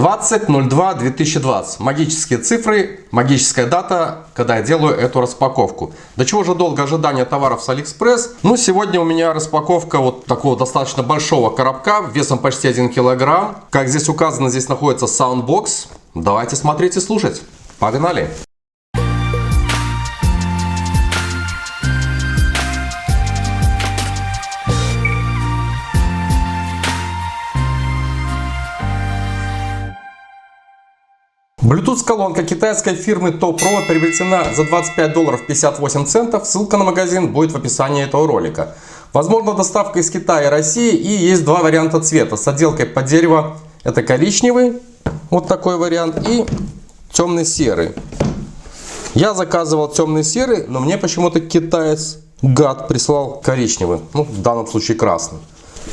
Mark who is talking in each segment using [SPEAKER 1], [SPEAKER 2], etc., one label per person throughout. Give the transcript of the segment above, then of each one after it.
[SPEAKER 1] 20.02.2020. Магические цифры, магическая дата, когда я делаю эту распаковку. До чего же долго ожидание товаров с Алиэкспресс? Ну, сегодня у меня распаковка вот такого достаточно большого коробка весом почти 1 килограмм. Как здесь указано, здесь находится саундбокс. Давайте смотреть и слушать. Погнали! Bluetooth-колонка китайской фирмы TOPRO приобретена за $25 58 центов. Ссылка на магазин будет в описании этого ролика. Возможно доставка из Китая и России, и есть два варианта цвета. С отделкой под дерево это коричневый, вот такой вариант, и темный серый. Я заказывал темный серый, но мне почему-то китаец, гад, прислал коричневый, ну в данном случае красный.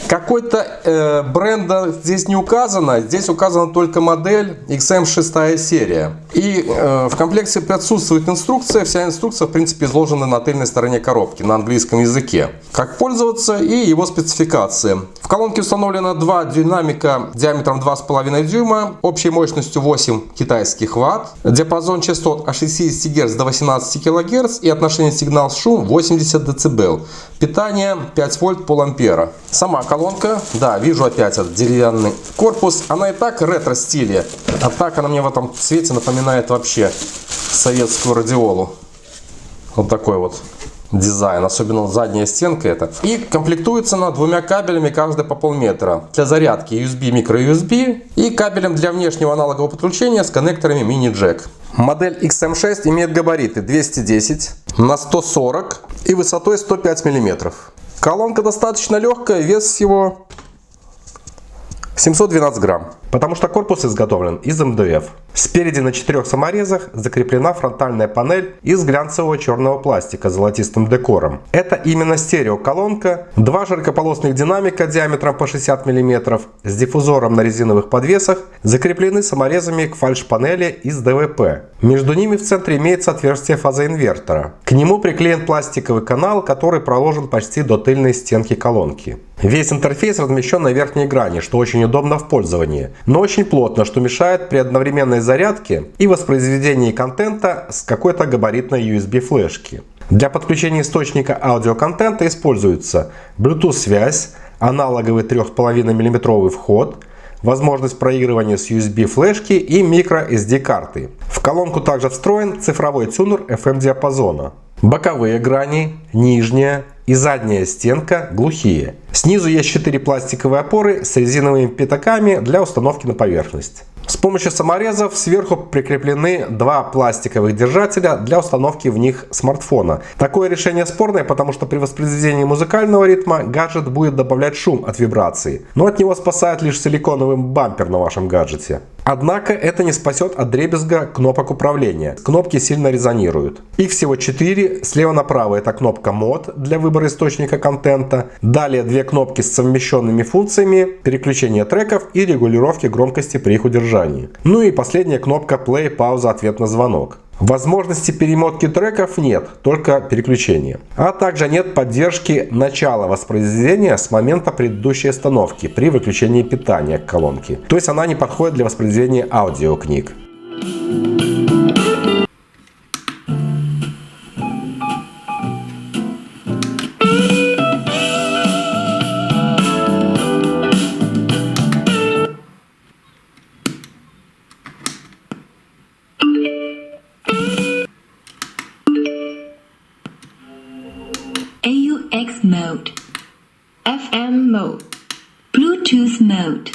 [SPEAKER 1] Какой-то бренда здесь не указано, здесь указана только модель XM6 серия. И в комплекте присутствует инструкция, вся инструкция в принципе изложена на тыльной стороне коробки на английском языке. Как пользоваться и его спецификации. В колонке установлено два динамика диаметром 2,5 дюйма, общей мощностью 8 китайских ватт, диапазон частот от 60 Гц до 18 кГц и отношение сигнал-шум 80 дБ. Питание 5 вольт пол-ампера. Сама колонка, да, вижу опять этот деревянный корпус. Она и так ретро-стиле, а так она мне в этом цвете напоминает вообще советскую радиолу. Вот такой вот дизайн, особенно задняя стенка это. И комплектуется она двумя кабелями, каждый по полметра. Для зарядки USB, micro-USB и кабелем для внешнего аналогового подключения с коннекторами мини-джек. Модель XM6 имеет габариты 210 на 140 и высотой 105 мм. Колонка достаточно легкая, вес всего 712 грамм, потому что корпус изготовлен из МДФ. Спереди на 4 саморезах закреплена фронтальная панель из глянцевого черного пластика с золотистым декором. Это именно стереоколонка, два широкополосных динамика диаметром по 60 мм с диффузором на резиновых подвесах закреплены саморезами к фальш-панели из ДВП. Между ними в центре имеется отверстие фазоинвертора. К нему приклеен пластиковый канал, который проложен почти до тыльной стенки колонки. Весь интерфейс размещен на верхней грани, что очень удобно в пользовании, но очень плотно, что мешает при одновременной зарядке и воспроизведении контента с какой-то габаритной USB флешки. Для подключения источника аудиоконтента используется Bluetooth-связь, аналоговый 3,5 мм вход, возможность проигрывания с USB флешки и microSD карты. В колонку также встроен цифровой тюнер FM диапазона. Боковые грани, нижняя и задняя стенка глухие. Снизу есть 4 пластиковые опоры с резиновыми пятаками для установки на поверхность. С помощью саморезов сверху прикреплены два пластиковых держателя для установки в них смартфона. Такое решение спорное, потому что при воспроизведении музыкального ритма гаджет будет добавлять шум от вибрации, но от него спасает лишь силиконовый бампер на вашем гаджете. Однако это не спасет от дребезга кнопок управления. Кнопки сильно резонируют. Их всего 4. Слева направо это кнопка мод для выбора источника контента. Далее две кнопки с совмещенными функциями переключения треков и регулировки громкости при их удержании. Ну и последняя кнопка play, пауза, ответ на звонок. Возможности перемотки треков нет, только переключения. А также нет поддержки начала воспроизведения с момента предыдущей остановки при выключении питания к колонке. То есть она не подходит для воспроизведения аудиокниг.
[SPEAKER 2] AUX mode, FM mode, Bluetooth mode.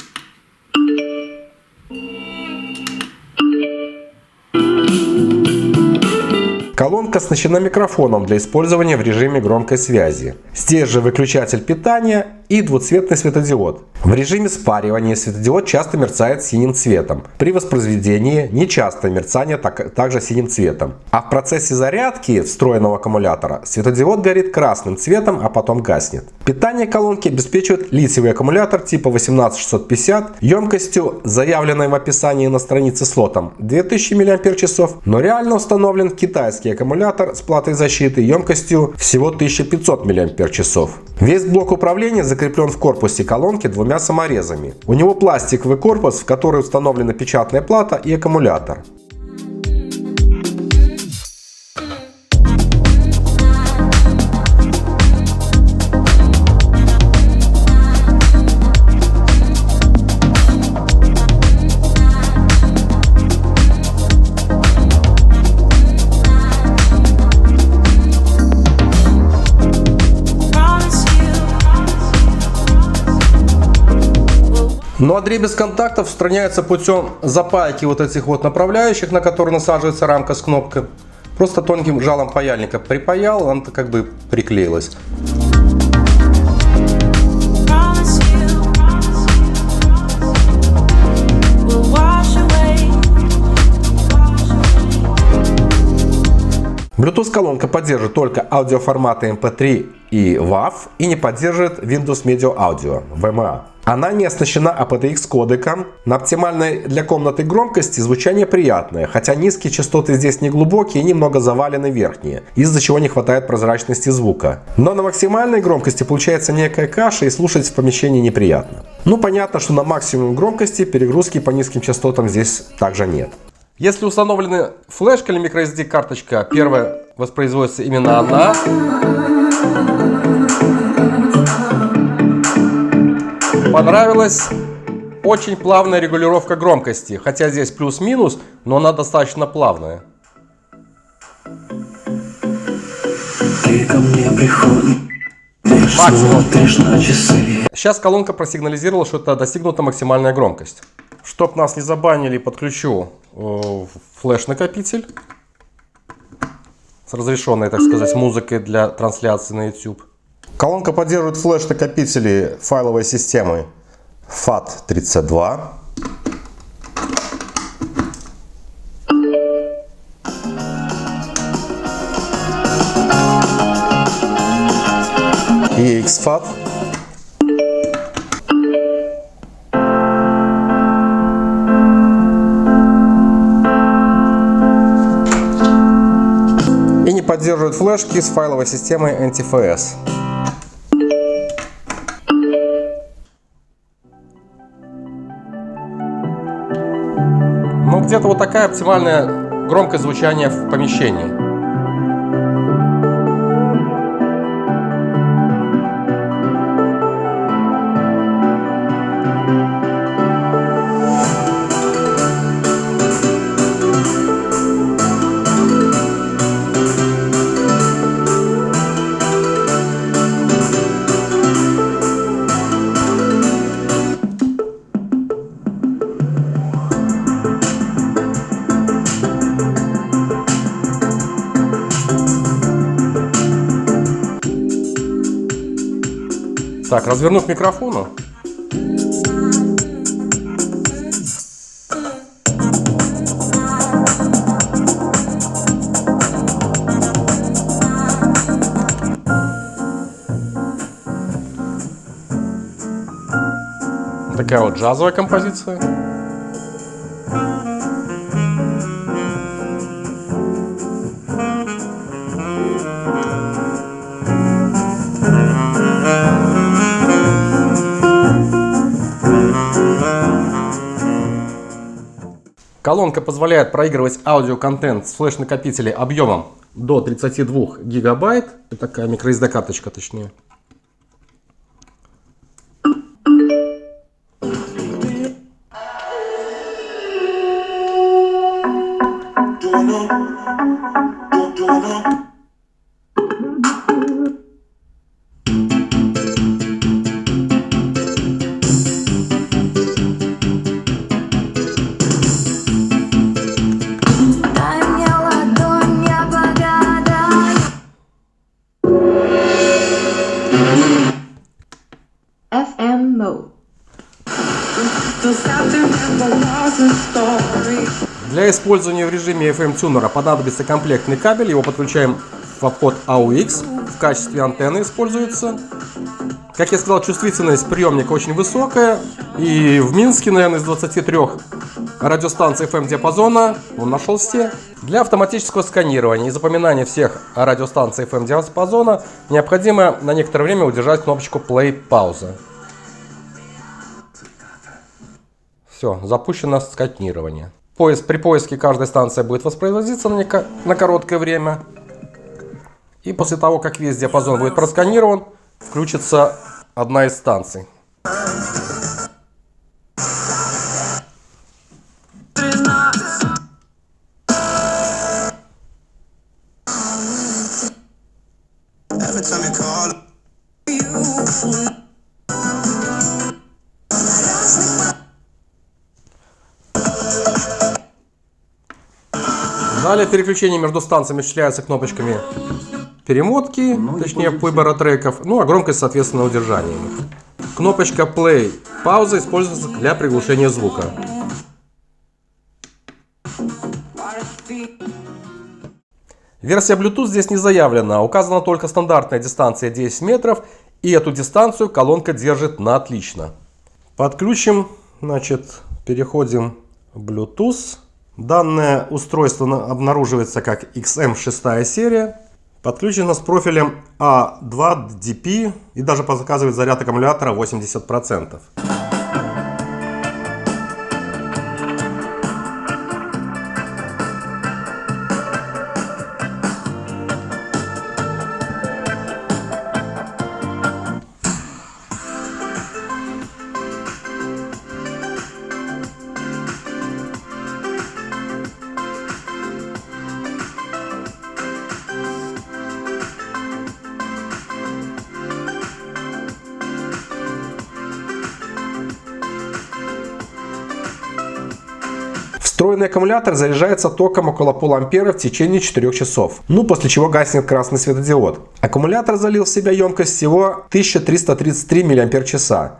[SPEAKER 1] Колонка оснащена микрофоном для использования в режиме громкой связи. Здесь же выключатель питания и двуцветный светодиод. В режиме спаривания светодиод часто мерцает синим цветом. При воспроизведении нечастое мерцание также синим цветом. А в процессе зарядки встроенного аккумулятора светодиод горит красным цветом, а потом гаснет. Питание колонки обеспечивает литиевый аккумулятор типа 18650 емкостью, заявленной в описании на странице слотом 2000 мАч, но реально установлен китайский аккумулятор с платой защиты емкостью всего 1500 мАч. Весь блок управления закреплен в корпусе колонки двумя саморезами. У него пластиковый корпус, в который установлена печатная плата и аккумулятор. Ну а дребезг контактов устраняется путем запайки вот этих вот направляющих, на которые насаживается рамка с кнопкой. Просто тонким жалом паяльника припаял, она как бы приклеилась. Bluetooth-колонка поддерживает только аудиоформаты MP3 и WAV и не поддерживает Windows Media Audio (WMA). Она не оснащена aptX кодеком. На оптимальной для комнаты громкости звучание приятное, хотя низкие частоты здесь не глубокие и немного завалены верхние, из-за чего не хватает прозрачности звука. Но на максимальной громкости получается некая каша и слушать в помещении неприятно. Ну понятно, что на максимум громкости перегрузки по низким частотам здесь также нет. Если установлены флешка или microSD карточка, первая воспроизводится именно она. Понравилась очень плавная регулировка громкости, хотя здесь плюс-минус, но она достаточно плавная.
[SPEAKER 3] Ты ко мне приходишь, смотришь на часы.
[SPEAKER 1] Сейчас колонка просигнализировала, что это достигнута максимальная громкость. Чтоб нас не забанили, подключу флеш-накопитель с разрешенной, так сказать, музыкой для трансляции на YouTube. Колонка поддерживает флеш-накопители файловой системы FAT32. И exFAT. И не поддерживает флешки с файловой системой NTFS. Ну, где-то вот такая оптимальная громкость звучания в помещении. Так, разверну к микрофону. Такая вот джазовая композиция. Колонка позволяет проигрывать аудиоконтент с флеш-накопителей объемом до 32 гигабайт. Это такая microSD карточка, точнее.
[SPEAKER 2] FM mode.
[SPEAKER 1] Для использования в режиме FM-тюнера понадобится комплектный кабель. Его подключаем в обход AUX. В качестве антенны используется. Как я сказал, чувствительность приемника очень высокая. И в Минске, наверное, из 23 радиостанций FM-диапазона он нашелся. Для автоматического сканирования и запоминания всех радиостанций FM-диапазона необходимо на некоторое время удержать кнопочку Play-пауза. Все, запущено сканирование. При поиске каждая станция будет воспроизводиться на короткое время. И после того, как весь диапазон будет просканирован, включится одна из станций. Далее переключение между станциями осуществляется кнопочками перемотки, точнее выбора треков, ну а громкость соответственно удержанием. Кнопочка Play, пауза используется для приглушения звука. Версия Bluetooth здесь не заявлена, указана только стандартная дистанция 10 метров, и эту дистанцию колонка держит на отлично. Подключим, переходим в Bluetooth. Данное устройство обнаруживается как XM6 серия. Подключено с профилем A2DP и даже показывает заряд аккумулятора 80%. Встроенный аккумулятор заряжается током около полуампера в течение 4 часов. После чего гаснет красный светодиод. Аккумулятор залил в себя емкость всего 1333 мАч,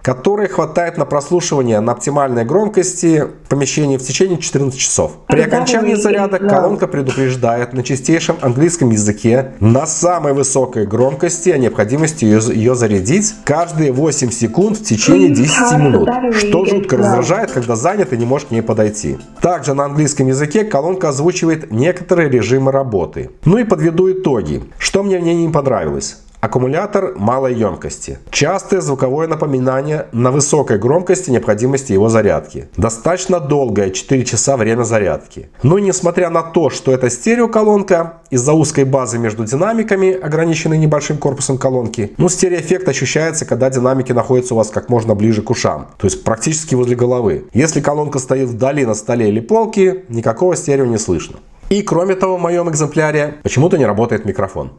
[SPEAKER 1] которой хватает на прослушивание на оптимальной громкости в помещении в течение 14 часов. При окончании заряда колонка предупреждает на чистейшем английском языке на самой высокой громкости о необходимости ее зарядить каждые 8 секунд в течение 10 минут, что жутко раздражает, когда занят и не можешь к ней подойти. Также на английском языке колонка озвучивает некоторые режимы работы. И подведу итоги. Что мне в ней не понравилось? Аккумулятор малой емкости. Частое звуковое напоминание на высокой громкости необходимости его зарядки. Достаточно долгое 4 часа время зарядки. Но несмотря на то, что это стереоколонка, из-за узкой базы между динамиками, ограниченной небольшим корпусом колонки, стереоэффект ощущается, когда динамики находятся у вас как можно ближе к ушам, то есть практически возле головы. Если колонка стоит вдали на столе или полке, никакого стерео не слышно. И кроме того, в моем экземпляре почему-то не работает микрофон.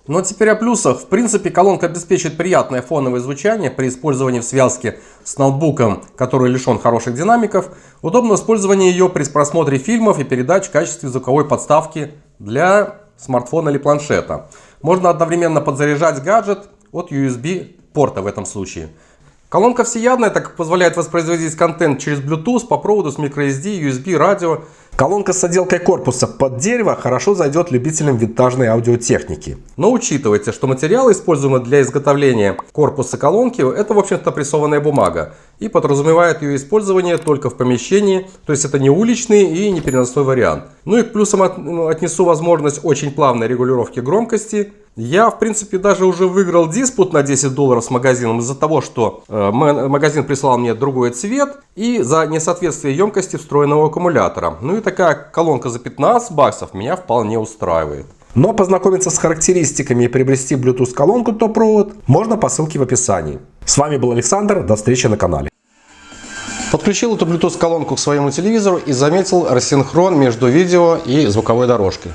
[SPEAKER 1] Но теперь о плюсах. В принципе, колонка обеспечит приятное фоновое звучание при использовании в связке с ноутбуком, который лишен хороших динамиков. Удобно использование ее при просмотре фильмов и передач в качестве звуковой подставки для смартфона или планшета. Можно одновременно подзаряжать гаджет от USB порта в этом случае. Колонка всеядная, так как позволяет воспроизводить контент через Bluetooth по проводу с microSD, USB, радио. Колонка с отделкой корпуса под дерево хорошо зайдет любителям винтажной аудиотехники. Но учитывайте, что материалы, используемые для изготовления корпуса колонки, это в общем-то прессованная бумага. И подразумевает ее использование только в помещении, то есть это не уличный и не переносной вариант. И к плюсам отнесу возможность очень плавной регулировки громкости. Я, в принципе, даже уже выиграл диспут на $10 с магазином из-за того, что магазин прислал мне другой цвет и за несоответствие емкости встроенного аккумулятора. И такая колонка за $15 меня вполне устраивает. Но познакомиться с характеристиками и приобрести Bluetooth колонку топ-провод можно по ссылке в описании. С вами был Александр, до встречи на канале. Подключил эту Bluetooth колонку к своему телевизору и заметил рассинхрон между видео и звуковой дорожкой.